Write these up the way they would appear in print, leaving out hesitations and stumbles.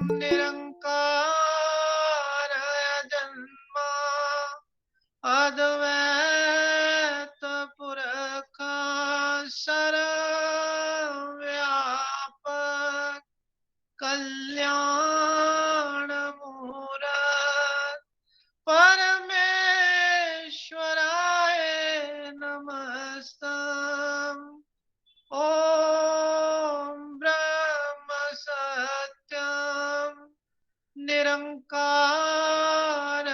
निरंकार जन्मा अद्वैत पुरख सर्वव्यापक कल्याण मूरत परमेश्वराय नमस्तम्। ओम ब्रह्म सत्यम निरंकार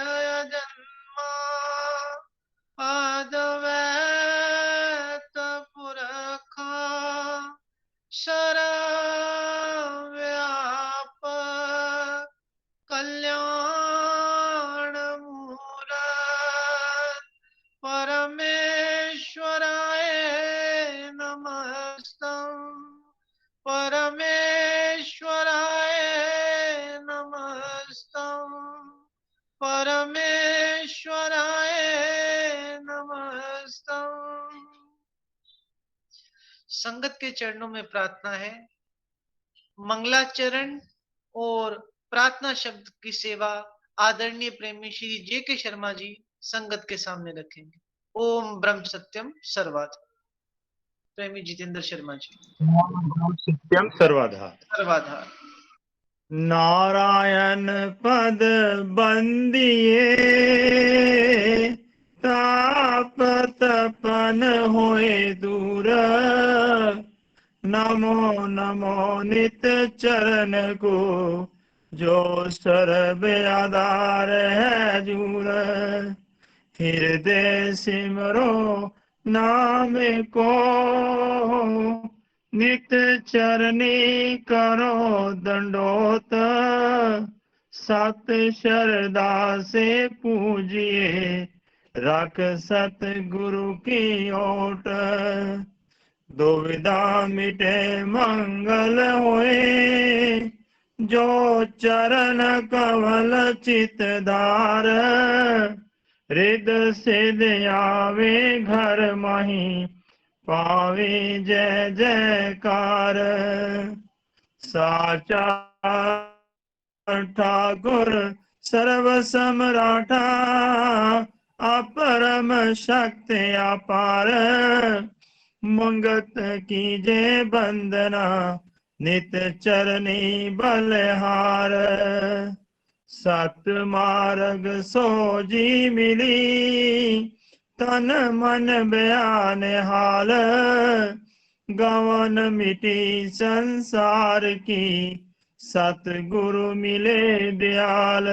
जन्मा अद्वैत पुरख सर्वव्यापक कल्याण मूरत परमेश्वराय नमस्तम्। परमेश्वराय नमस्तम्। परमेश्वराय नमस्तम्। संगत के चरणों में प्रार्थना है। मंगलाचरण और प्रार्थना शब्द की सेवा आदरणीय प्रेमी श्री जे के शर्मा जी संगत के सामने रखेंगे। ओम ब्रह्म सत्यम सर्वाधार। प्रेमी जितेंद्र शर्मा जी। सत्यम सर्वाधार। सर्वाधार। नारायण पद बंदिए ताप तपन होए दूर। नमो नमो नित चरण को जो सर्व आधार है जूर। हृदय सिमरो नाम को नित चरनी करो दंडोत। सत श्रद्धा से पूजिए रख सत गुरु की ओट। दुविधा मिटे मंगल होए जो चरण कमल चितधार। हृदय सिद्ध आवे घर माही पावे जय जयकार। साचा ठाकुर सर्व सम्राटा अपरम शक्ति अपार। मंगत कीजे बंदना नित चरनी बलहार। सत मार्ग सोजी मिली तन मन बयान हाल। गवन मिटी संसार की सतगुरु मिले दयाल।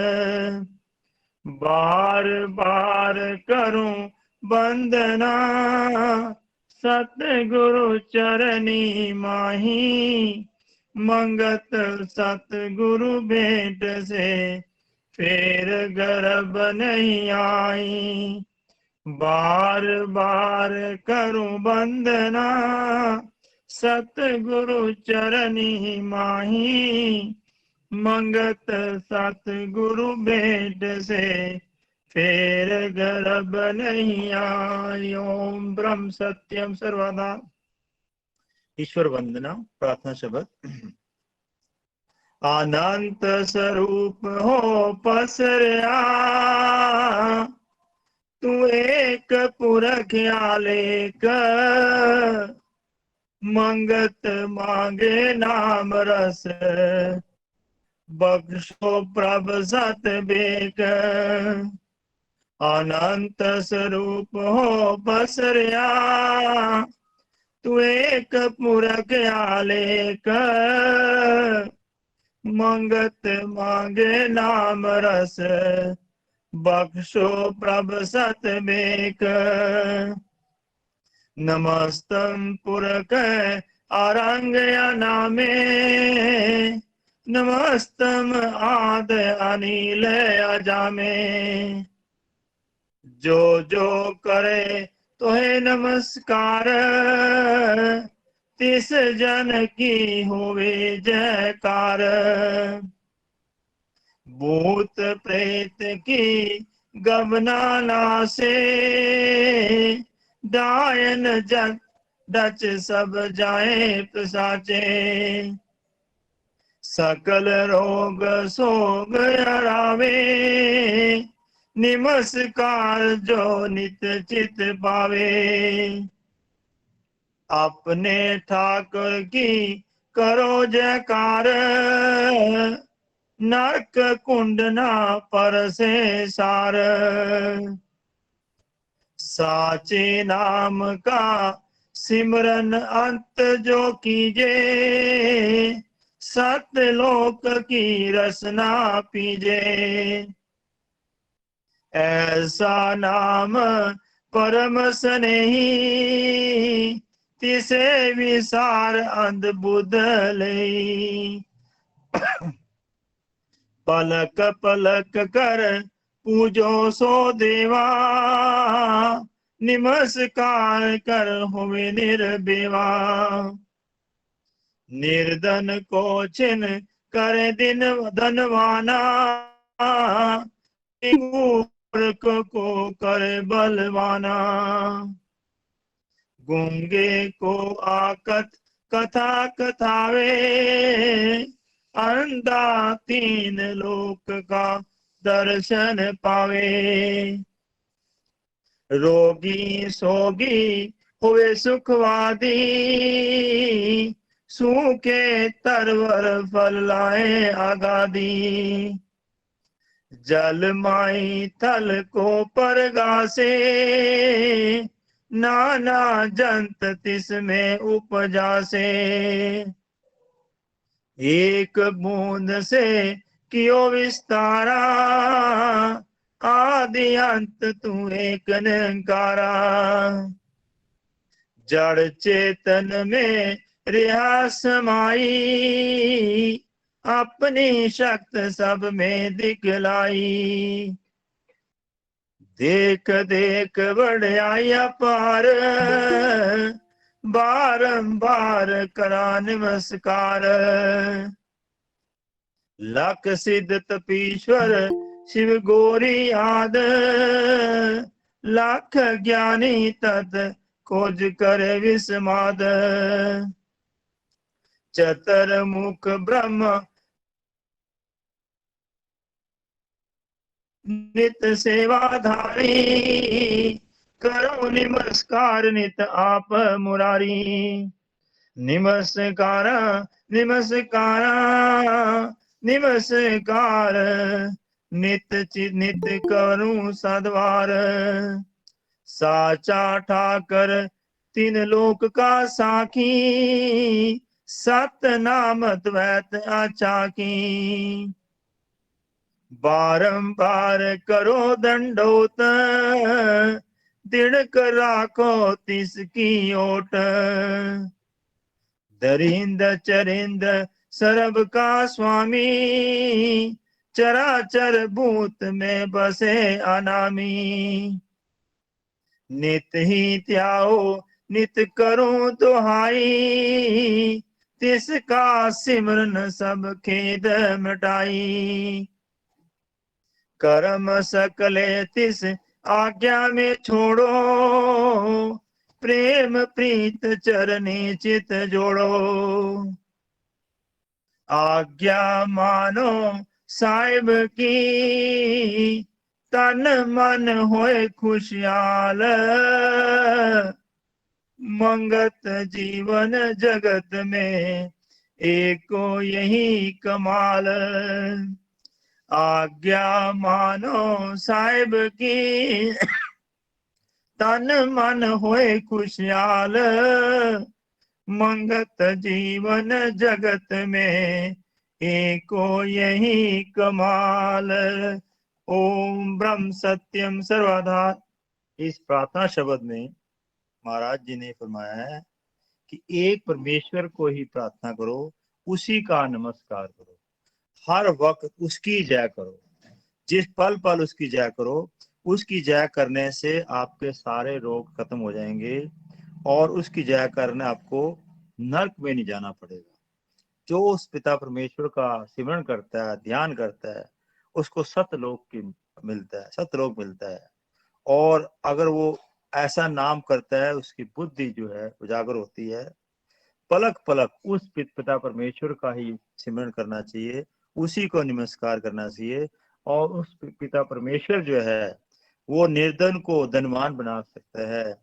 बार बार करूं वंदना सतगुरु चरनी माही। मंगत सतगुरु भेंट से फिर गर्भ नहीं आई। बार बार करूं वंदना सतगुरु चरनी माही। मंगत सतगुरु भेंट से फिर गर्भ नहीं आई। ओम ब्रह्म सत्यम सर्वदा। ईश्वर वंदना प्रार्थना शब्द। अनंत स्वरूप हो पसरया तू एक पुरख आलेक। मंगत मांगे नाम रस बख्शो प्रभ सत बेक। अनंत स्वरूप हो बसरिया तू एक पुरख आलेक। मंगत मांगे नाम रस बख्शो प्रभ सत बेक। नमस्तम पुरख आरंग नामे नमस्तम आद अनिल अजामे। जो जो करे तोहे नमस्कार तिस जन की होवे जयकार। भूत प्रेत की गमना नासे दायन डच सब जाए साचे। सकल रोग सोग हरावे, नमस्कार जो नित चित पावे। अपने ठाकुर की करो जयकार, नरक कुंड ना पर से सार। साचे नाम का सिमरन अंत जो कीजे, सतलोक की रसना पीजे। ऐसा नाम परम स्नेही, तिसे विसार अंध बुध लई। पलक पलक कर पूजो सो देवा, नमस्कार कर होवे निर्बेवा। निर्धन को छिन करे दिन धनवाना, मूर्ख को करे बलवाना। गूंगे को आकत कथा कथावे, अंधा तीन लोक का दर्शन पावे। रोगी सोगी हुए सुखवादी, सूखे तरवर फल लाए आगादी। जल माई थल को परगासे, नाना जंत तिसमें उपजा से। एक बूंद से कियो विस्तारा, आदि अंत तू एक निरंकारा। जड़ चेतन में रिहा समाई, अपनी शक्ति सब में दिखलाई। देख देख बढ़ाई अपार, बारंबार करा नमस्कार। लख सिद्ध तपीश्वर शिव गोरी आद, लाख ज्ञानी तत् खोज कर विस्माद। चतर मुख ब्रह्म नित सेवाधारी, करो नमस्कार नित आप मुरारी। नमस्कार नमस्कार नमस्कार, नित नित करूं सद्वार। साचा ठाकर तीन लोक का साखी, सत नाम द्वैत आचाकी। बारंबार करो दंडोत, दृढ़ कर राखो तिसकी ओट। दरिंद चरिंद सर्व का स्वामी, चराचर भूत में बसे अनामी। नित ही त्याओ नित करूं दुहाई, तिसका सिमरन सब खेद मिटाई। कर्म सकले तिस आज्ञा में छोड़ो, प्रेम प्रीत चरनी चित जोड़ो। आज्ञा मानो साहिब की, तन मन होए खुशहाल। मंगत जीवन जगत में एको यही कमाल। आज्ञा मानो साहिब की, तन मन होए खुशहाल। मंगत जीवन जगत में एको यही कमाल। ओम ब्रह्म सत्यम सर्वधार। इस प्रार्थना शब्द में महाराज जी ने फरमाया है कि एक परमेश्वर को ही प्रार्थना करो, उसी का नमस्कार करो, हर वक्त उसकी जय करो, जिस पल पल उसकी जय करो। उसकी जय करने से आपके सारे रोग खत्म हो जाएंगे और उसकी जय करने आपको नरक में नहीं जाना पड़ेगा। जो उस पिता परमेश्वर का सिमरन करता है, ध्यान करता है, उसको सतलोक मिलता है, सतलोक मिलता है। और अगर वो ऐसा नाम करता है, उसकी बुद्धि जो है उजागर होती है, पलक पलक उस पिता परमेश्वर का ही सिमरण करना चाहिए, उसी को नमस्कार करना चाहिए। और उस पिता परमेश्वर जो है वो निर्धन को धनवान बना सकता है,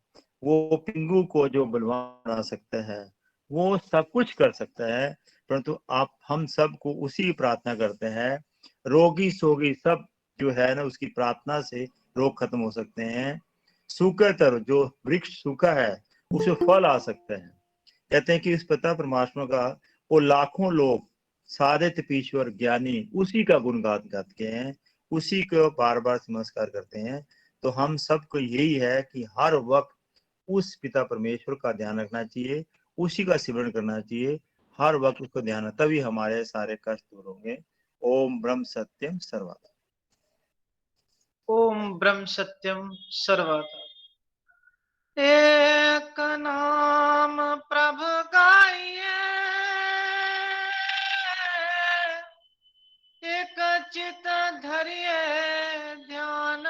वो पिंगु को जो बलवान बना सकता है, वो सब कुछ कर सकता है। परंतु आप हम सब को उसी की प्रार्थना करते हैं। रोगी सोगी सब जो है ना, उसकी प्रार्थना से रोग खत्म हो सकते हैं। सूखे तर जो वृक्ष सूखा है उसमें फल आ सकते हैं। कहते हैं कि इस पिता परमात्मा का वो लाखों लोग सारे तपीश्वर ज्ञानी उसी का गुणगान गाते हैं, उसी को बार बार नमस्कार करते हैं। तो हम सबको यही है कि हर वक्त उस पिता परमेश्वर का ध्यान रखना चाहिए, उसी का सिमरण करना चाहिए, हर वक्त उसको ध्यान, तभी हमारे सारे कष्ट दूर होंगे। ओम ब्रह्म सत्यम सर्वदा। ओम ब्रह्म सत्यम सर्वदा। एक नाम प्रभु गाइए, एक चित धरिए ध्यान,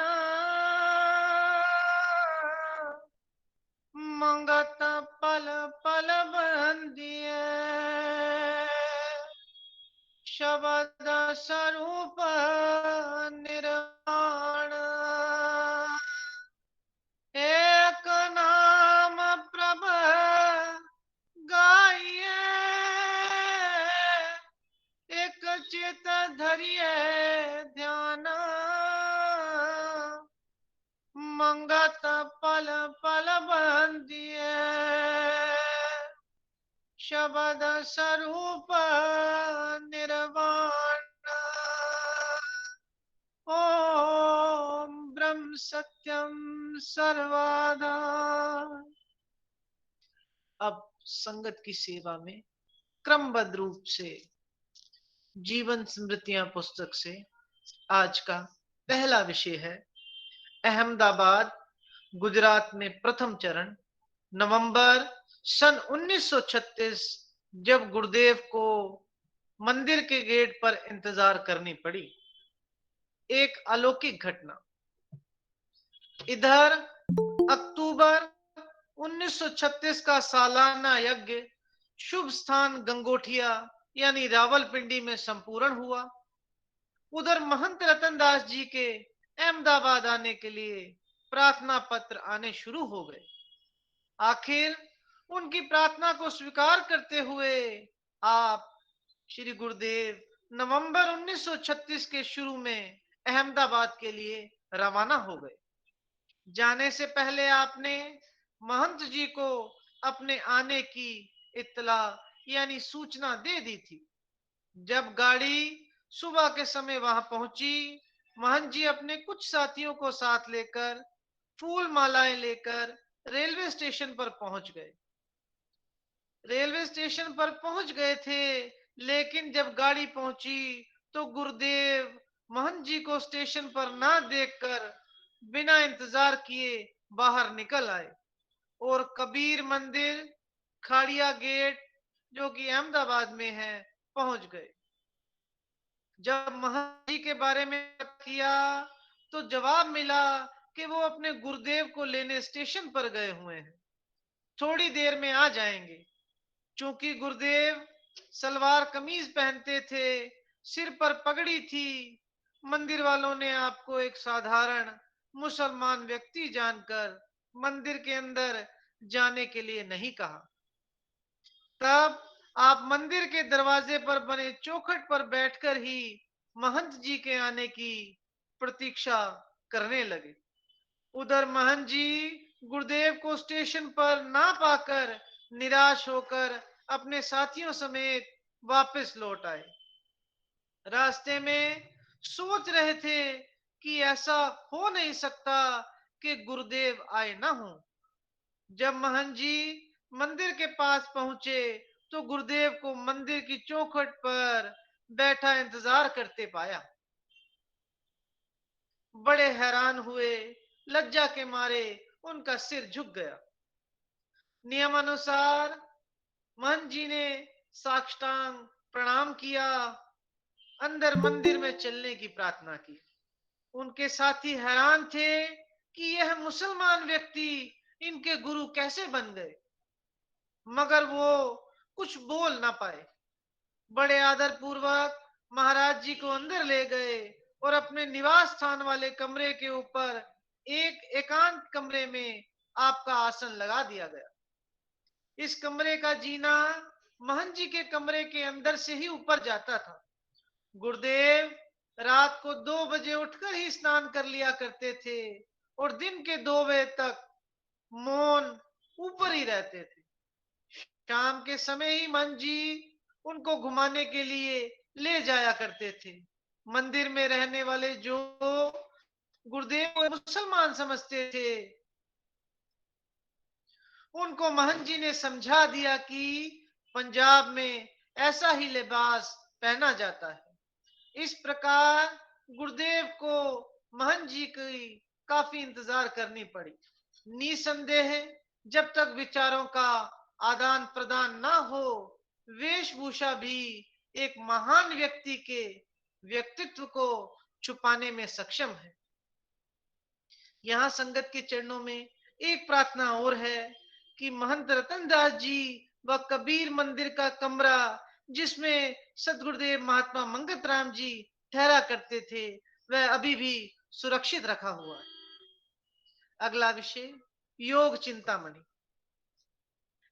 मंगत पल पल बंदिए, शब्द स्वरूप निर्वाण। एक नाम प्रभ गाइए, एक चित धरिए ध्यान, मंगत पल पल बंदिए, शब्द स्वरूप निर्वाण। ओम ब्रह्म सत्यम सर्वदा। अब संगत की सेवा में क्रमबद्ध रूप से जीवन स्मृतियां पुस्तक से आज का पहला विषय है अहमदाबाद गुजरात में प्रथम चरण, नवंबर सन 1936, जब गुरुदेव को मंदिर के गेट पर इंतजार करनी पड़ी। एक अलौकिक घटना। इधर अक्टूबर 1936 का सालाना यज्ञ शुभ स्थान गंगोठिया यानी रावलपिंडी में संपूर्ण हुआ। उधर महंत रतनदास जी के अहमदाबाद आने के लिए प्रार्थना पत्र आने शुरू हो गए। आखिर उनकी प्रार्थना को स्वीकार करते हुए आप श्री गुरुदेव नवंबर 1936 के शुरू में अहमदाबाद के लिए रवाना हो गए। जाने से पहले आपने महंत जी को अपने आने की इत्तला यानी सूचना दे दी थी। जब गाड़ी सुबह के समय वहां पहुंची, महंत जी अपने कुछ साथियों को साथ लेकर फूल मालाएं लेकर रेलवे स्टेशन पर पहुंच गए। रेलवे स्टेशन पर पहुंच गए थे, लेकिन जब गाड़ी पहुंची तो गुरुदेव महंत जी को स्टेशन पर ना देखकर बिना इंतजार किए बाहर निकल आए और कबीर मंदिर खाड़िया गेट जो कि अहमदाबाद में है पहुंच गए। जब महंत जी के बारे में किया तो जवाब मिला कि वो अपने गुरुदेव को लेने स्टेशन पर गए हुए हैं, थोड़ी देर में आ जाएंगे। चूंकि गुरुदेव सलवार कमीज पहनते थे, सिर पर पगड़ी थी, मंदिर वालों ने आपको एक साधारण मुसलमान व्यक्ति जानकर मंदिर के अंदर जाने के लिए नहीं कहा। तब आप मंदिर के दरवाजे पर बने चौखट पर बैठकर ही महंत जी के आने की प्रतीक्षा करने लगे। उधर महंत जी गुरुदेव को स्टेशन पर ना पाकर निराश होकर अपने साथियों समेत वापस लौट आए। रास्ते में सोच रहे थे कि ऐसा हो नहीं सकता कि गुरुदेव आए ना हो। जब महंत जी मंदिर के पास पहुंचे तो गुरुदेव को मंदिर की चौखट पर बैठा इंतजार करते पाया। बड़े हैरान हुए, लज्जा के मारे उनका सिर झुक गया। नियमानुसार महंत जी ने साष्टांग प्रणाम किया, अंदर मंदिर में चलने की प्रार्थना की। उनके साथी हैरान थे कि यह मुसलमान व्यक्ति इनके गुरु कैसे बन गए, मगर वो कुछ बोल ना पाए। बड़े आदर पूर्वक महाराज जी को अंदर ले गए और अपने निवास स्थान वाले कमरे के ऊपर एक एकांत कमरे में आपका आसन लगा दिया गया। इस कमरे का जीना महंत जी के कमरे के अंदर से ही ऊपर जाता था। गुरुदेव रात को 2 बजे उठकर ही स्नान कर लिया करते थे और दिन के 2 बजे तक मौन ऊपर ही रहते थे। शाम के समय ही महंत जी उनको घुमाने के लिए ले जाया करते थे। मंदिर में रहने वाले जो गुरुदेव को मुसलमान समझते थे, उनको महंत जी ने समझा दिया कि पंजाब में ऐसा ही लिबास पहना जाता है। इस प्रकार गुरुदेव को महंत जी की काफी इंतजार करनी पड़ी। निसंदेह जब तक विचारों का आदान प्रदान ना हो, वेशभूषा भी एक महान व्यक्ति के व्यक्तित्व को छुपाने में सक्षम है। यहाँ संगत के चरणों में एक प्रार्थना और है कि महंत रतनदास जी व कबीर मंदिर का कमरा जिसमें सदगुरुदेव महात्मा मंगत राम जी ठहरा करते थे, वह अभी भी सुरक्षित रखा हुआ है। अगला विषय योग चिंतामणि।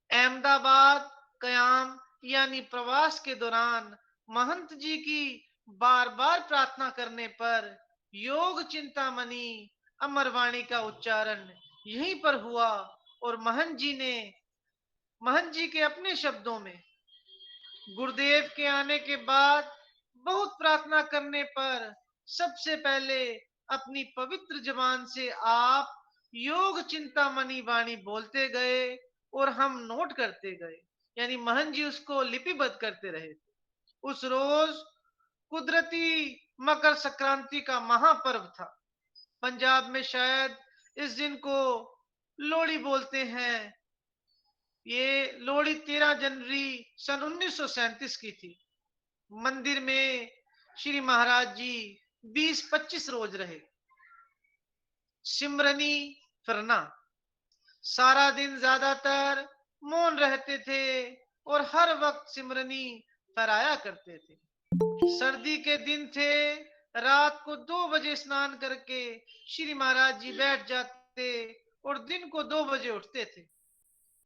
अहमदाबाद कयाम यानी प्रवास के दौरान महंत जी की बार बार प्रार्थना करने पर योग चिंतामणि अमरवाणी का उच्चारण यहीं पर हुआ और महंत जी के अपने शब्दों में गुरुदेव के आने के बाद बहुत प्रार्थना करने पर सबसे पहले अपनी पवित्र जबान से आप योग चिंतामणि वाणी बोलते गए और हम नोट करते गए, यानी महंत जी उसको लिपिबद्ध करते रहे। उस रोज कुदरती मकर संक्रांति का महापर्व था। पंजाब में शायद इस दिन को लोहड़ी बोलते हैं। ये लोहड़ी 13 जनवरी सन 1937 की थी। मंदिर में श्री महाराज जी 20-25 रोज रहे। सिमरनी फिरना, सारा दिन ज्यादातर मौन रहते थे और हर वक्त सिमरनी फहराया करते थे। सर्दी के दिन थे, रात को 2 बजे स्नान करके श्री महाराज जी बैठ जाते और दिन को 2 बजे उठते थे।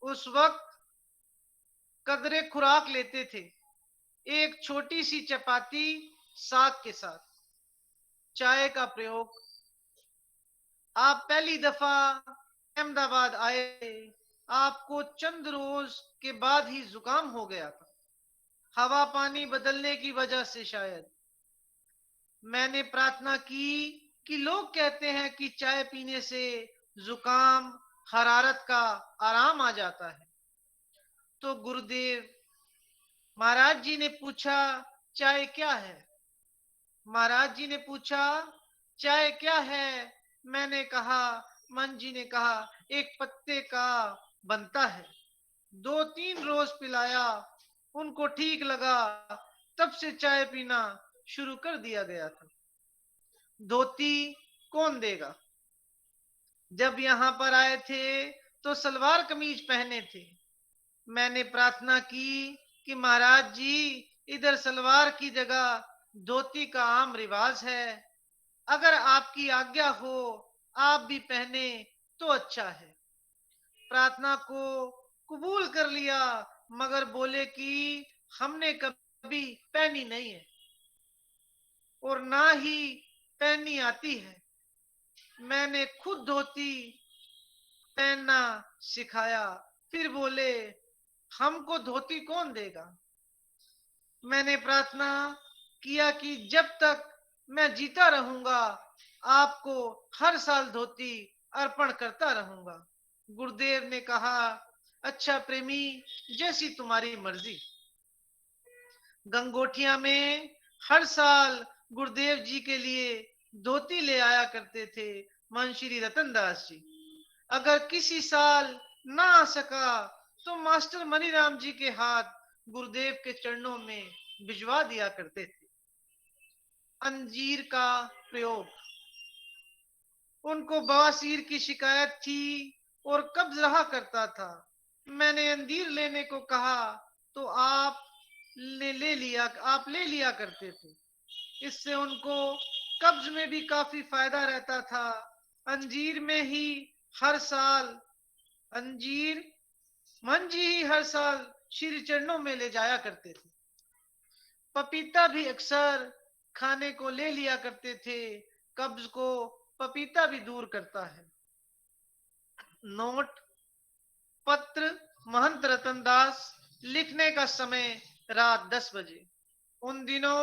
उस वक्त कदरे खुराक लेते थे, एक छोटी सी चपाती साग के साथ, चाय का प्रयोग। आप पहली दफा अहमदाबाद आए, आपको चंद रोज के बाद ही जुकाम हो गया था, हवा पानी बदलने की वजह से शायद। मैंने प्रार्थना की कि लोग कहते हैं कि चाय पीने से जुकाम हरारत का आराम आ जाता है। तो गुरुदेव महाराज जी ने पूछा चाय क्या है? महाराज जी ने पूछा चाय क्या है? मैंने कहा, मन जी ने कहा एक पत्ते का बनता है। 2-3 रोज पिलाया, उनको ठीक लगा, तब से चाय पीना शुरू कर दिया गया था। धोती कौन देगा? जब यहाँ पर आए थे तो सलवार कमीज पहने थे। मैंने प्रार्थना की कि महाराज जी इधर सलवार की जगह धोती का आम रिवाज है, अगर आपकी आज्ञा हो आप भी पहने तो अच्छा है। प्रार्थना को कबूल कर लिया, मगर बोले कि हमने कभी पहनी नहीं है और ना ही पहननी आती है। मैंने खुद धोती पहनना सिखाया। फिर बोले हमको धोती कौन देगा? मैंने प्रार्थना किया कि जब तक मैं जीता रहूंगा आपको हर साल धोती अर्पण करता रहूंगा। गुरुदेव ने कहा अच्छा प्रेमी, जैसी तुम्हारी मर्जी। गंगोटिया में हर साल गुरुदेव जी के लिए धोती ले आया करते थे महंत श्री रतनदास जी। अगर किसी साल ना आ सका तो मास्टर मनीराम जी के हाथ गुरुदेव के चरणों में भिजवा दिया करते थे। अंजीर का प्रयोग, उनको बवासीर की शिकायत थी और कब्ज रहा करता था। मैंने अंजीर लेने को कहा तो आप ले लिया करते थे। इससे उनको कब्ज में भी काफी फायदा रहता था। अंजीर में ही हर साल अंजीर मंजी ही हर साल श्री चरणों में ले जाया करते थे। पपीता भी अक्सर खाने को ले लिया करते थे। कब्ज को पपीता भी दूर करता है। नोट: पत्र महंत रतनदास, लिखने का समय रात 10 बजे। उन दिनों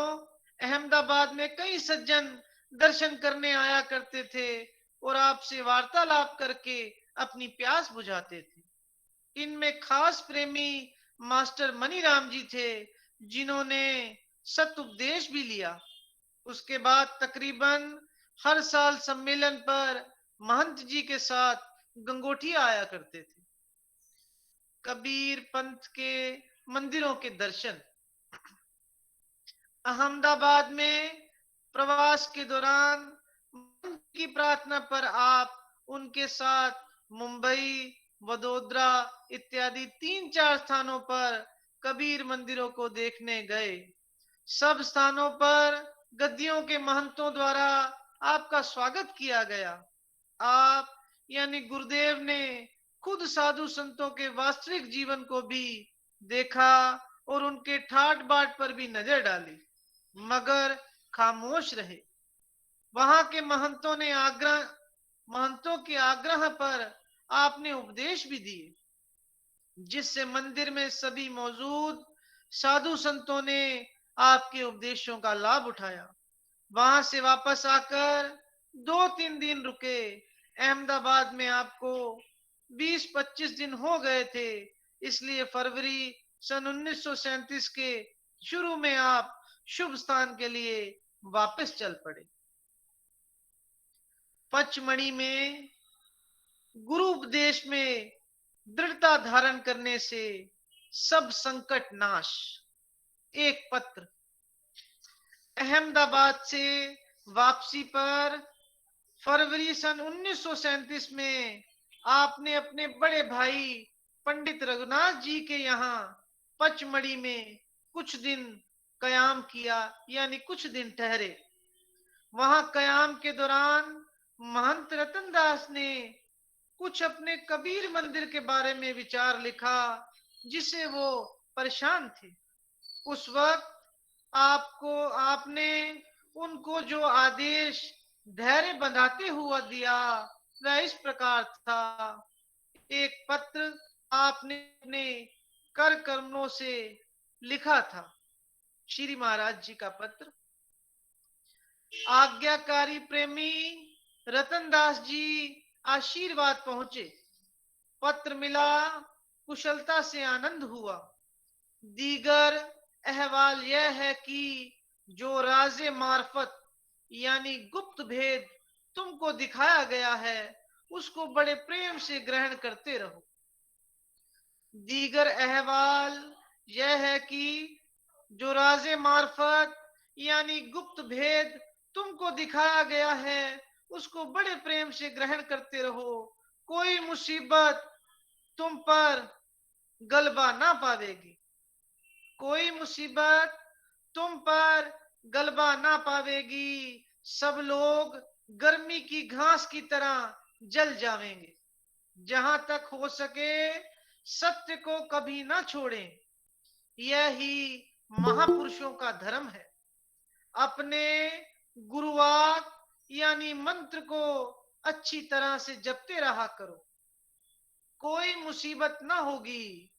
अहमदाबाद में कई सज्जन दर्शन करने आया करते थे और आपसे वार्तालाप करके अपनी प्यास बुझाते थे। इनमें खास प्रेमी मास्टर मनीराम जी थे, जिन्होंने सतुपदेश भी लिया। उसके बाद तकरीबन हर साल सम्मेलन पर महंत जी के साथ गंगोठी आया करते थे। कबीर पंथ के मंदिरों के दर्शन: अहमदाबाद में प्रवास के दौरान की प्रार्थना पर आप उनके साथ मुंबई, वडोदरा इत्यादि 3-4 स्थानों पर कबीर मंदिरों को देखने गए। सब स्थानों पर गद्दियों के महंतों द्वारा आपका स्वागत किया गया। आप यानी गुरुदेव ने खुद साधु संतों के वास्तविक जीवन को भी देखा और उनके ठाट बाट पर भी नजर डाली, मगर खामोश रहे। वहां के महंतों के आग्रह पर आपने उपदेश भी दिए, जिससे मंदिर में सभी मौजूद साधु संतों ने आपके उपदेशों का लाभ उठाया। वहां से वापस आकर 2-3 दिन रुके। अहमदाबाद में आपको 20-25 दिन हो गए थे, इसलिए फरवरी सन 1937 के शुरू में आप शुभ स्थान के लिए वापस चल पड़े। पचमढ़ी में गुरु उपदेश में दृढ़ता धारण करने से सब संकट नाश। एक पत्र: अहमदाबाद से वापसी पर फरवरी सन 1937 में आपने अपने बड़े भाई पंडित रघुनाथ जी के यहाँ पचमढ़ी में कुछ दिन कयाम किया, यानी कुछ दिन ठहरे। वहां कयाम के दौरान महंत रतनदास ने कुछ अपने कबीर मंदिर के बारे में विचार लिखा, जिससे वो परेशान थे। उस वक्त आपने उनको जो आदेश धैर्य बंधाते हुआ दिया, वह इस प्रकार था। एक पत्र आपने अपने कर कमलों से लिखा था। श्री महाराज जी का पत्र: आज्ञाकारी प्रेमी रतनदास जी आशीर्वाद पहुंचे। पत्र मिला, कुशलता से आनंद हुआ। दीगर अहवाल यह है कि जो राजे मार्फत यानी गुप्त भेद तुमको दिखाया गया है, उसको बड़े प्रेम से ग्रहण करते रहो। दीगर अहवाल यह है कि जो राजे मार्फत यानी गुप्त भेद तुमको दिखाया गया है, उसको बड़े प्रेम से ग्रहण करते रहो। कोई मुसीबत तुम पर गलबा ना पावेगी। कोई मुसीबत तुम पर गलबा ना पावेगी। सब लोग गर्मी की घास की तरह जल जावेंगे। जहां तक हो सके सत्य को कभी ना छोड़ें। यही महापुरुषों का धर्म है। अपने गुरुवाक यानी मंत्र को अच्छी तरह से जपते रहा करो। कोई मुसीबत ना होगी,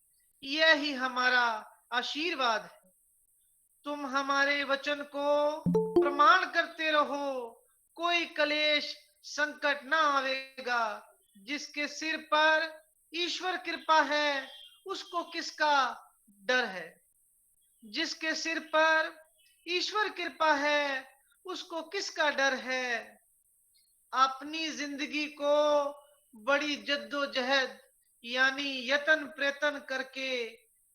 यही हमारा आशीर्वाद है। तुम हमारे वचन को प्रमाण करते रहो। कोई कलेश संकट ना आवेगा। जिसके सिर पर ईश्वर कृपा है, उसको किसका डर है। जिसके सिर पर ईश्वर कृपा है, उसको किसका डर है। अपनी जिंदगी को बड़ी जद्दोजहद यानी यत्न प्रयत्न करके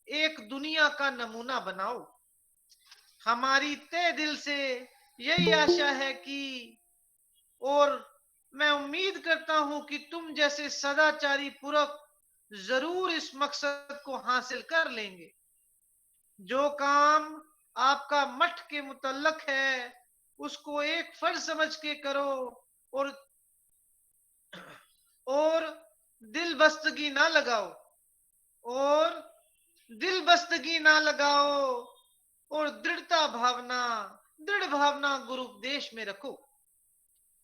एक दुनिया का नमूना बनाओ। हमारी तहे दिल से यही आशा है कि, और मैं उम्मीद करता हूं कि तुम जैसे सदाचारी पुरख जरूर इस मकसद को हासिल कर लेंगे। जो काम आपका मठ के मुतल्लक है उसको एक फर्ज समझ के करो, और और दिल बस्तगी ना लगाओ, और दिल बस्तगी ना लगाओ, और दृढ़ भावना गुरु उपदेश में रखो।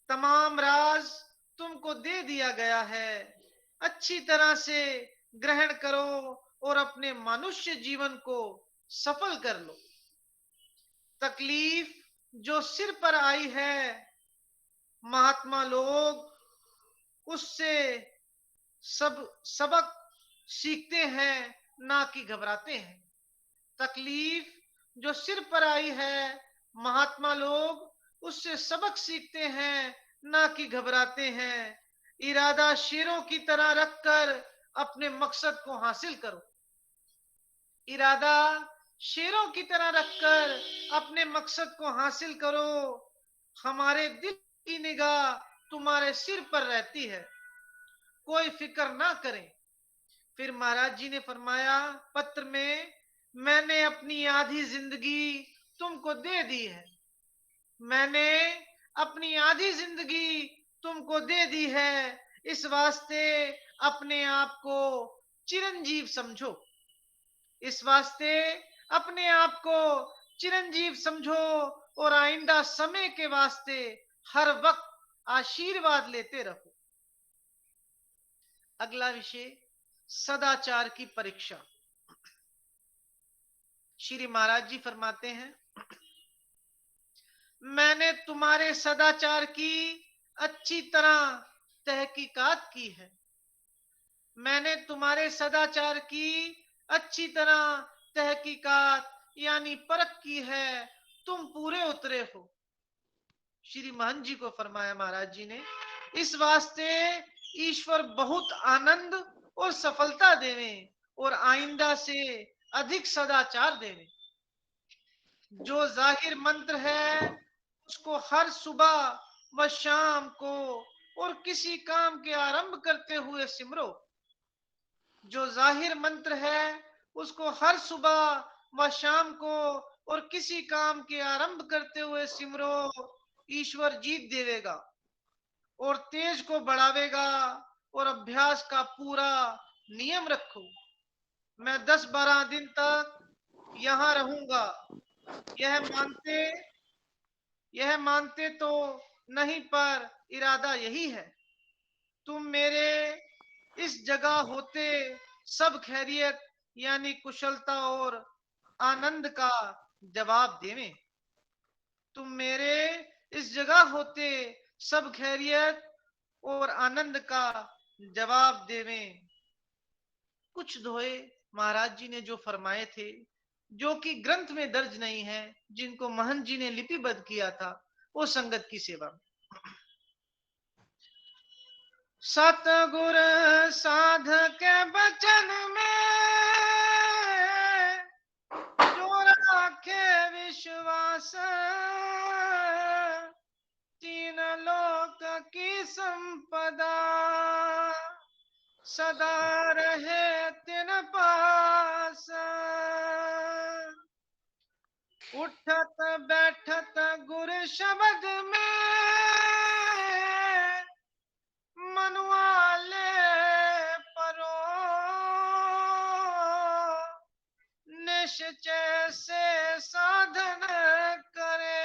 तमाम राज तुमको दे दिया गया है, अच्छी तरह से ग्रहण करो और अपने मनुष्य जीवन को सफल कर लो। तकलीफ जो सिर पर आई है, महात्मा लोग उससे सब सबक सीखते हैं, ना कि घबराते हैं। तकलीफ जो सिर पर आई है, महात्मा लोग उससे सबक सीखते हैं, ना कि घबराते हैं। इरादा शेरों की तरह रखकर अपने मकसद को हासिल करो। इरादा शेरों की तरह रखकर अपने मकसद को हासिल करो। हमारे दिल की निगाह तुम्हारे सिर पर रहती है, कोई फिक्र ना करें। फिर महाराज जी ने फरमाया पत्र में, मैंने अपनी आधी जिंदगी तुमको दे दी है, मैंने अपनी आधी जिंदगी तुमको दे दी है, इस वास्ते अपने आप को चिरंजीव समझो। इस वास्ते अपने आप को चिरंजीव समझो और आइंदा समय के वास्ते हर वक्त आशीर्वाद लेते रहो। अगला विषय सदाचार की परीक्षा। श्री महाराज जी फरमाते हैं, मैंने तुम्हारे सदाचार की अच्छी तरह तहकीकात की है, मैंने तुम्हारे सदाचार की अच्छी तरह तहकीकात यानी परख की है, तुम पूरे उतरे हो। श्री महंत जी को फरमाया महाराज जी ने, इस वास्ते ईश्वर बहुत आनंद और सफलता देवे और आइंदा से अधिक सदाचार देवे। जो जाहिर मंत्र है उसको हर सुबह व शाम को और किसी काम के आरंभ करते हुए सिमरो। जो जाहिर मंत्र है उसको हर सुबह व शाम को और किसी काम के आरंभ करते हुए सिमरो, ईश्वर जीत देवेगा और तेज को बढ़ावेगा। और अभ्यास का पूरा नियम रखो। मैं 10-12 दिन तक यहाँ रहूंगा, यह मानते यह मानते तो नहीं, पर इरादा यही है। तुम मेरे इस जगह होते सब खैरियत यानी कुशलता और आनंद का जवाब देवें। तुम मेरे इस जगह होते सब खैरियत और आनंद का जवाब देवें। कुछ दोहे महाराज जी ने जो फरमाए थे, जो कि ग्रंथ में दर्ज नहीं है, जिनको महंत जी ने लिपिबद्ध किया था, वो संगत की सेवा में। सतगुर साधक बचन में जो राखे विश्वास, तीन लोक की संपदा सदा रहे तिन पास। उठत बैठत गुर शब्द में मनवाले परो, निश्चय से साधन करे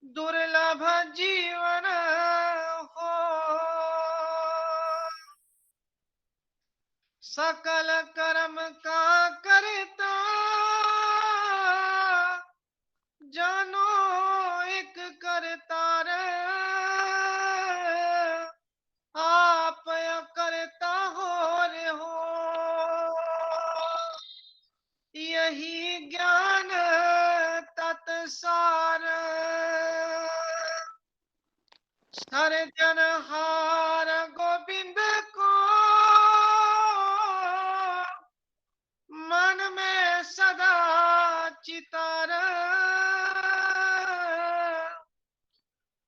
दुर्लभ जीवन हो। सकल कर्म का करता जानो एक करता रे, आप करता हो रे हो। यही ज्ञान तत्सार सर्जनहार गोविंद को मन में सदा चितार।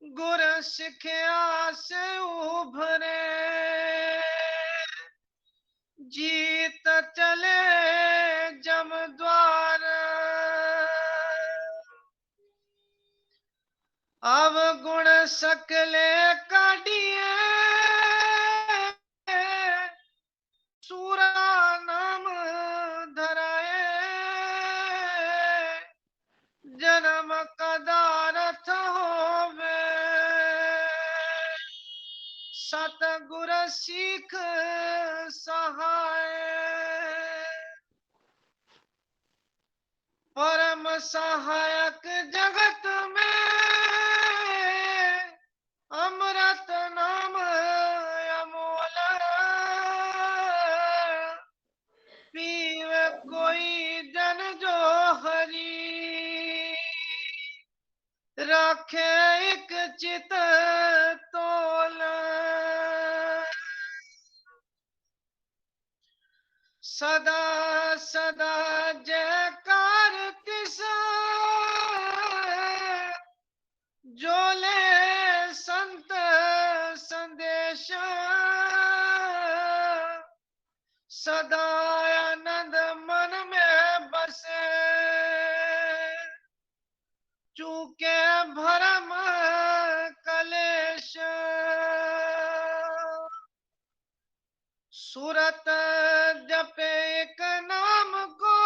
गुर सिखया से उभरे जीत चले जम द्वार, अब गुण सकले काटिए, सूरा नाम धराए, जन्म कदारथ होवे, सतगुर सीख सहाय, परम सहायक जगत में, अमृत नाम अमोल, पीवे कोई जन जो हरि, राखे एक चित तोल, सदा सदा जयकार तिस, जो ले संत संदेश, सदा आनंद मन में बसे, चूके भरम कलेश, सूरत जपे एक नाम को,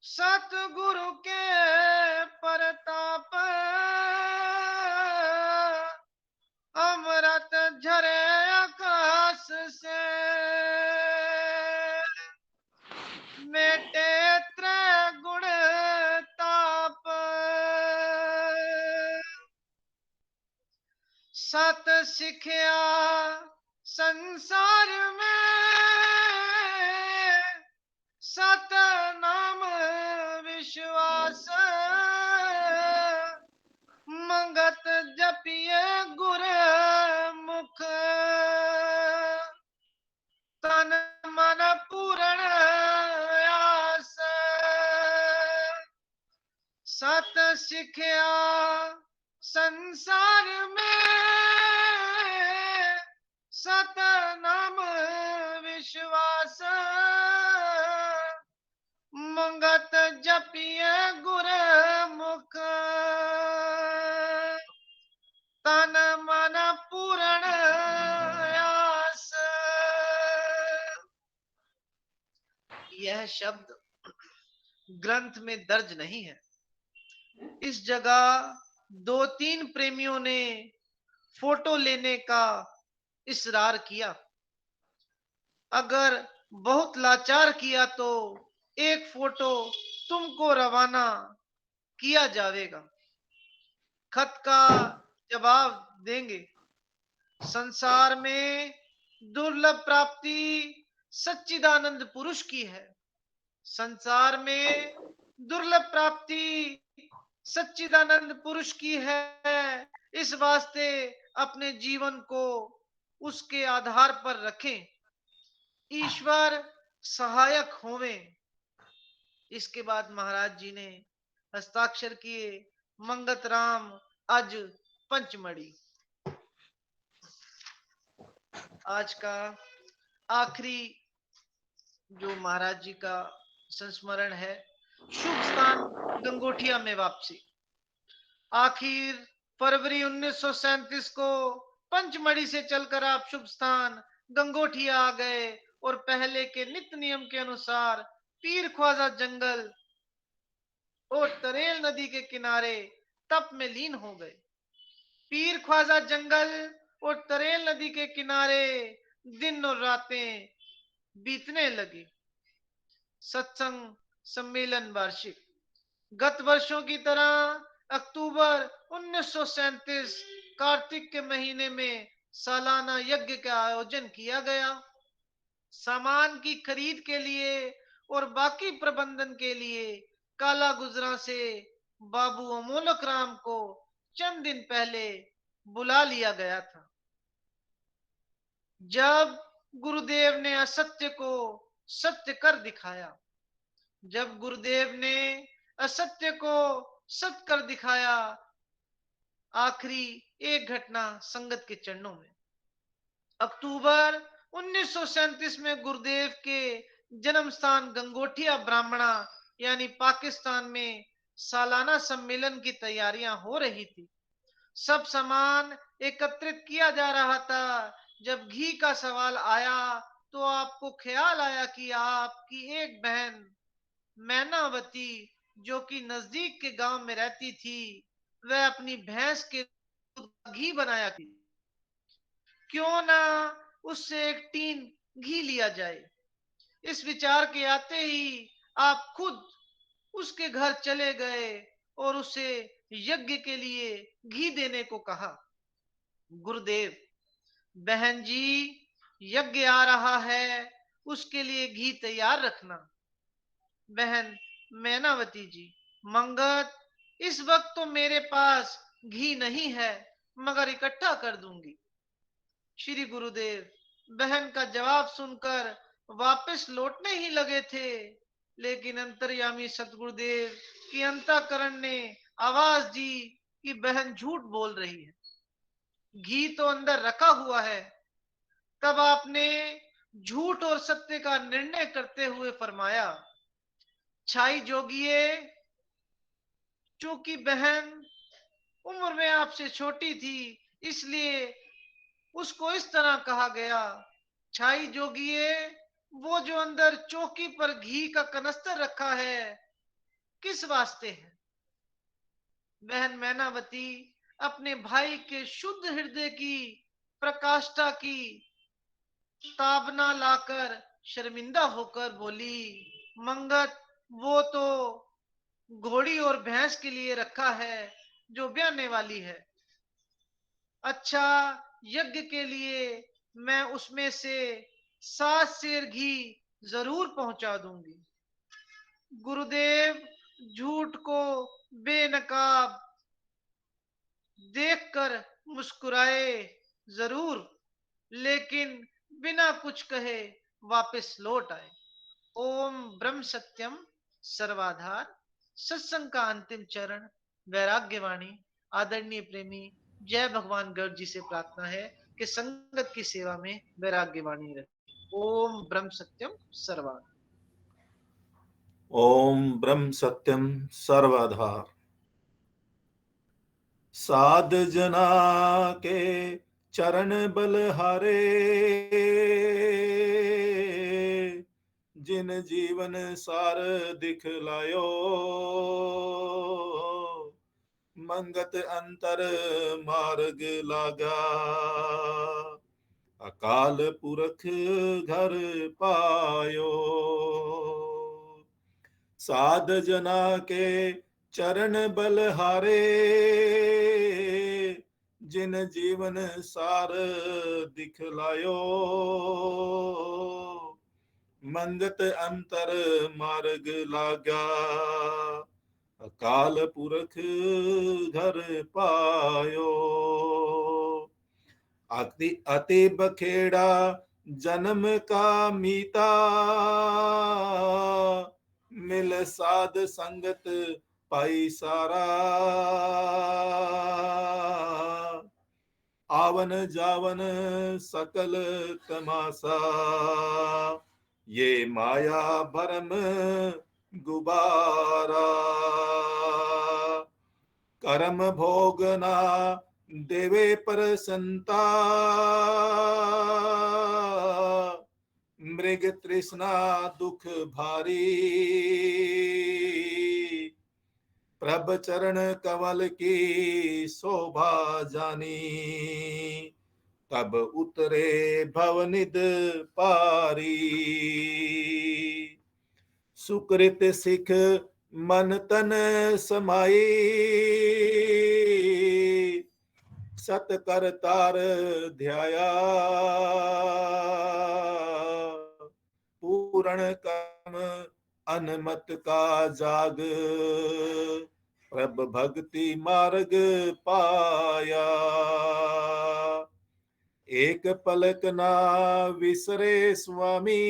सतगुरु के परताप, अमृत झरे आकाश से, मेटे त्रैगुण ताप, सत सिखिया संसार में, सत नाम विश्वास, मंगत जपिए गुर मुख, तन मन पूर्ण आस, सत सिखिया संसार में, सत नाम विश्वास, मंगत जपिए गुर मुख, तन मन पूर्ण आस। यह शब्द ग्रंथ में दर्ज नहीं है। इस जगह 2-3 प्रेमियों ने फोटो लेने का इसरार किया। अगर बहुत लाचार किया तो एक फोटो तुमको रवाना किया जाएगा, खत का जवाब देंगे। संसार में दुर्लभ प्राप्ति सच्चिदानंद पुरुष की है। संसार में दुर्लभ प्राप्ति सच्चिदानंद पुरुष की है। इस वास्ते अपने जीवन को उसके आधार पर रखें, ईश्वर सहायक होवें। इसके बाद महाराज जी ने हस्ताक्षर किए, मंगत राम अज पंचमढ़ी। आज का आखिरी जो महाराज जी का संस्मरण है, शुभ स्थान गंगोटिया में वापसी। आखिर फरवरी 1937 को पंचमढ़ी से चलकर आप शुभ स्थान गंगोटिया आ गए और पहले के नित्य नियम के अनुसार पीर ख्वाजा जंगल और तरेल नदी के किनारे तप में लीन हो गए। पीर ख्वाजा जंगल और तरेल नदी के किनारे दिन और रातें बीतने लगी। सत्संग सम्मेलन वार्षिक। गत वर्षों की तरह अक्टूबर 1937 कार्तिक के महीने में सालाना यज्ञ का आयोजन किया गया। सामान की खरीद के लिए और बाकी प्रबंधन के लिए काला गुजरा से बाबू अमोलक राम को चंद दिन पहले बुला लिया गया था। जब गुरुदेव ने असत्य को सत्य कर दिखाया, जब गुरुदेव ने असत्य को सत्य कर दिखाया, आखिरी एक घटना संगत के चरणों में। अक्टूबर 1937 में गुरुदेव के जन्म स्थान गंगोटिया ब्राह्मणा यानी पाकिस्तान में सालाना सम्मेलन की तैयारियां हो रही थी। सब सामान एकत्रित किया जा रहा था। जब घी का सवाल आया तो आपको ख्याल आया कि आपकी एक बहन मैनावती, जो कि नजदीक के गांव में रहती थी, वह अपनी भैंस के दूध का घी बनाया थी। क्यों ना उससे एक टीन घी लिया जाए। इस विचार के आते ही आप खुद उसके घर चले गए और उसे यज्ञ के लिए घी देने को कहा। गुरुदेव, बहन जी, यज्ञ आ रहा है, उसके लिए घी तैयार रखना। बहन मैनावती जी, मंगत, इस वक्त तो मेरे पास घी नहीं है, मगर इकट्ठा कर दूंगी। श्री गुरुदेव बहन का जवाब सुनकर वापस लौटने ही लगे थे, लेकिन अंतर्यामी सतगुरुदेव की अंतःकरण ने आवाज दी कि बहन झूठ बोल रही है, घी तो अंदर रखा हुआ है। तब आपने झूठ और सत्य का निर्णय करते हुए फरमाया, छाई जोगिए, चूंकि बहन उम्र में आपसे छोटी थी, इसलिए उसको इस तरह कहा गया। छाई जोगिए, वो जो अंदर चौकी पर घी का कनस्तर रखा है, किस वास्ते है? बहन मैनावती अपने भाई के शुद्ध हृदय की प्रकाष्ठा की ताबना लाकर शर्मिंदा होकर बोली, मंगत, वो तो घोड़ी और भैंस के लिए रखा है जो ब्याने वाली है। अच्छा, यज्ञ के लिए मैं उसमें से 7 सेर घी जरूर पहुंचा दूंगी। गुरुदेव झूठ को बेनकाब देखकर मुस्कुराए जरूर, लेकिन बिना कुछ कहे वापस लौट आए। ओम ब्रह्म सत्यम सर्वाधार सत्संग का अंतिम चरण वैराग्यवाणी। आदरणीय प्रेमी जय भगवान गर्ग जी से प्रार्थना है कि संगत की सेवा में वैराग्यवाणी रखें। ओम ब्रह्म सत्यम सर्वाधार। ओम ब्रह्म सत्यम सर्वधार। साध जना के चरण बलहारे, जिन जीवन सार दिखलायो, मंगत अंतर मार्ग लागा, अकाल पुरख घर पायो। साध जना के चरण बलहारे, जिन जीवन सार दिखलायो, मंगत अंतर मार्ग लागा, अकाल पुरख घर पायो। अति बखेड़ा जन्म का मीता, मिल साध संगत पाई सारा, आवन जावन सकल तमाशा, ये माया भरम गुबारा, कर्म भोगना देवे पर संता, मृग तृष्णा दुख भारी, प्रभ चरण कमल की शोभा जानी, तब उतरे भवनिध पारी। सुकृत सिख मन तन समाई, सत कर तार ध्याया, पूर्ण कर्म अनमत का जाग, प्रभ भक्ति मार्ग पाया। एक पलक ना विसरे स्वामी,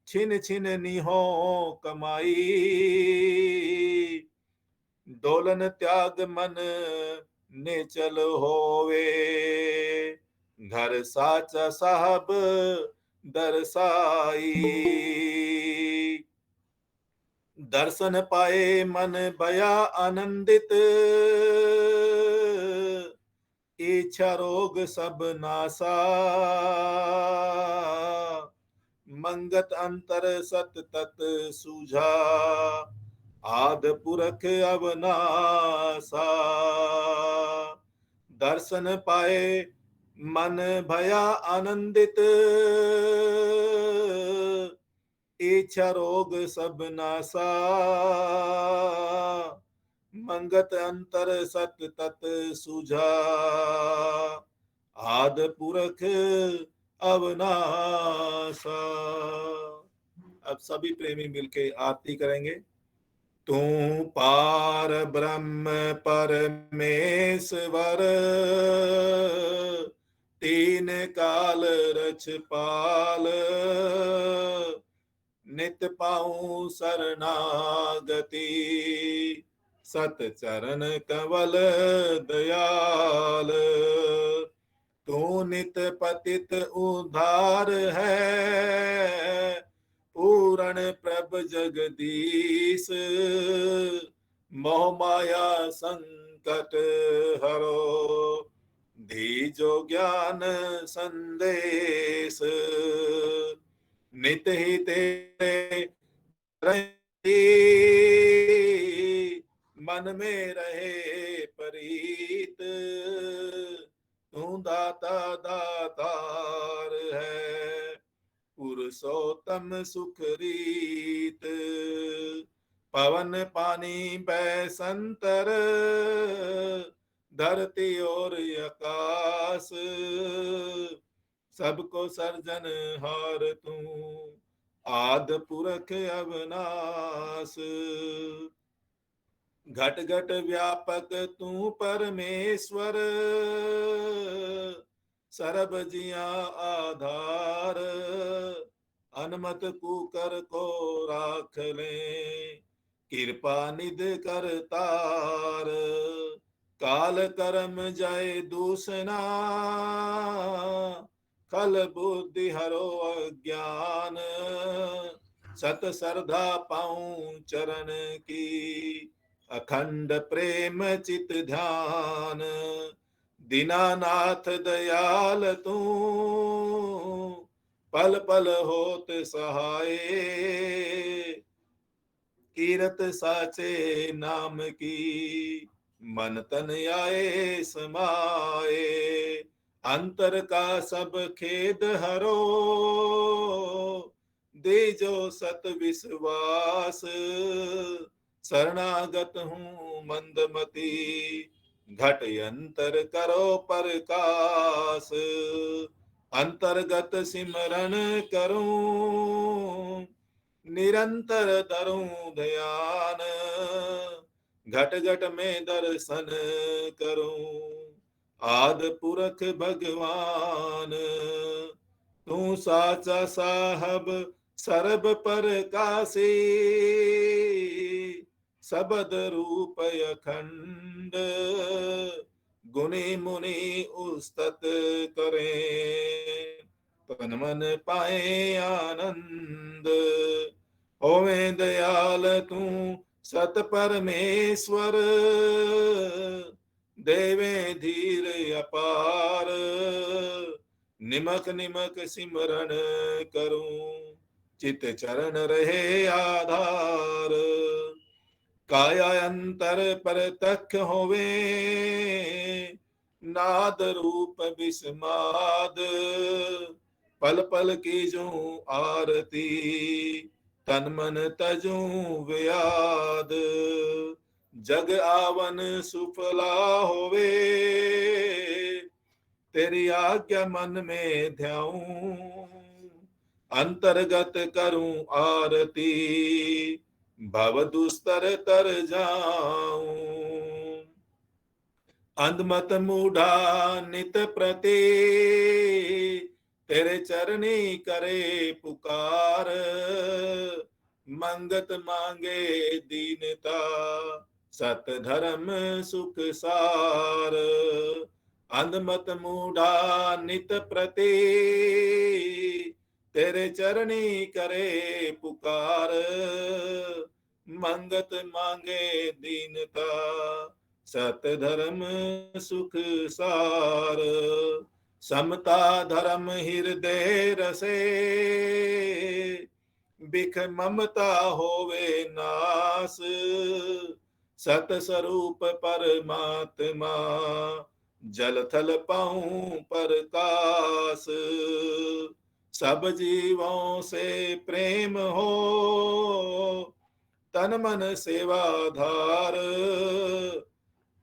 छिन छिन निहो कमाई, डोलन त्याग मन ने चल होवे, घर साचा साहब दरसाई। दर्शन पाए मन भया आनंदित, इच्छा रोग सब नासा। मंगत अंतर सत तत सूझा, आद पुरख अवनासा। दर्शन पाए मन भया आनंदित, इच्छा रोग सब नासा। मंगत अंतर सत तत सूझा, आद पुरख अवनासा। अब सभी प्रेमी मिलके आरती करेंगे। तू पार ब्रह्म परमेश्वर, तीन काल रछपाल। नित पाऊं शरणागति, सत चरण कवल दयाल। तू नित पतित उद्धार है, पूरण प्रभ जगदीश। मोह माया संकट हरो, दीजो ज्ञान संदेश। नित ही तेरे मन में रहे प्रीत। तू दाता दातार है, पुरुषोत्तम सुखरीत। पवन पानी बैसंतर, धरती और आकाश। सबको सर्जन हार तू, आद पुरख अवनाश। घट घट व्यापक तू परमेश्वर, सर्व जिया आधार। अनमत कुकर को राख ले, कृपा निध करतार। काल कर्म जय दूसना, कल बुद्धि हरो अज्ञान। सत श्रद्धा पाऊं चरण की, अखंड प्रेम चित ध्यान। दीनानाथ दयाल तू, पल पल होत सहाय। कीरत साचे नाम की, मन तन आए समाए। अंतर का सब खेद हरो, दे जो सत विश्वास। शरणागत हूँ मंदमती, घट अंतर करो प्रकाश। अंतर्गत सिमरन करूं, निरंतर धरूं ध्यान। घट घट में दर्शन करूं, आद पुरख भगवान। तू साचा साहब सर्ब पर काशी, सबद रूप अखंड। गुणी मुनि उस्तत करें, तन मन पाए आनंद। होवे दयाल तू सत परमेश्वर, देवे धीर अपार। निमक निमक सिमरन करूं, चित चरण रहे आधार। काया अंतर परतख होवे, नाद रूप विस्माद। पल पल कीजूं आरती, तन मन तजूं व्याद। जग आवन सुफला होवे, तेरी आज्ञा मन में ध्याऊं। अंतर्गत करूं आरती, भव दुस्तर तर जाऊं। अंधमत मूढ़ा नित प्रति, तेरे चरणी करे पुकार। मंगत मांगे दीनता, सत धर्म सुख सार। अंधमत मूढ़ा नित प्रति तेरे चरणी करे पुकार मंगत मांगे दीनता सत धर्म सुख सार समता धर्म हृदय रसे बिख ममता होवे नास सत स्वरूप परमात्मा जल थल पाऊं प्रकाश सब जीवों से प्रेम हो तन मन सेवाधार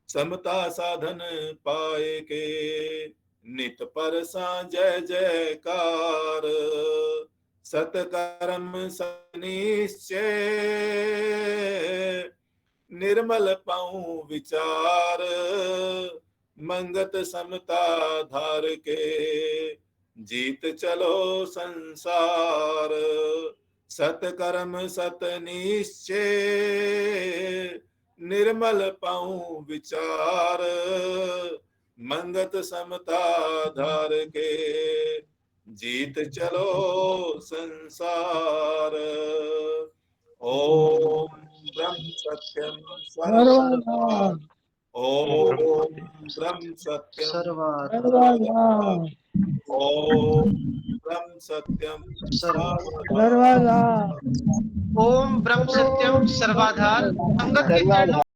समता साधन पाए के नित पर जय जयकार सतकर्म सनिश्चय निर्मल पाऊं विचार मंगत समता धार के जीत चलो संसार सतकर्म सत निश्चय निर्मल पाऊं विचार मंगत समता धार के जीत चलो संसार ओम ब्रह्म सत्यम सर्वम ओम ब्रह्म सत्यम सर्वम ओम ब्रह्म सत्यम ओम ब्रह्म सत्यम सर्वाधार संगत के चरणों